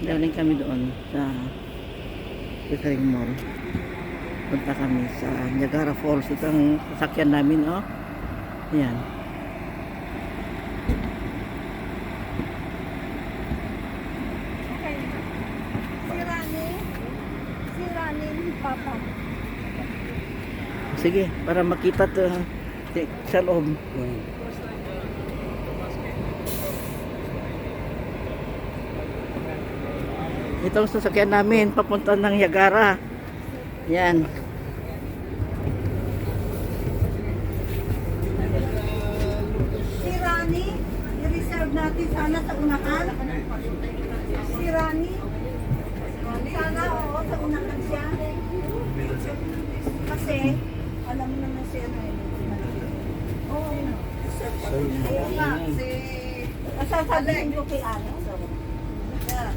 Galing kami doon sa Pickering Mall. Punta kami sa Niagara Falls. Ito ang sasakyan namin, oh. Ayan. Si Rani, Papa. Sige, para makita to sa loob. Ito ang sasakyan namin papunta ng Niagara. Yan. Si Rani, i-reserve natin sana sa unahan. Si Rani, sana oo, sa unahan siya. Kasi, alam mo naman siya na oo. Ayun nga, si... Sasabihin ko kay ano. Yeah.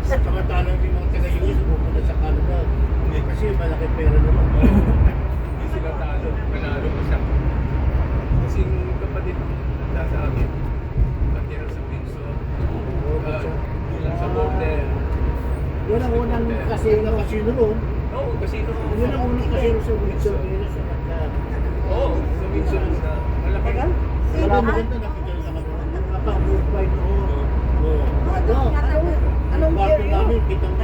Samantalang yung mga taga-US pupunta sa Canada kasi malaki pera naman. Hindi sila talo, panalo pa siya. Kasi yung kapatid nasa amin, katira sa Pinso, sa border. Yun ang unang casino roon. Oo, casino. Yun ang unang casino sa Windsor. Oo, sa Pinso na malaki. Wala maganda nakita sa kanila. Nakapag-buhay noon. Anong year yun? Kitang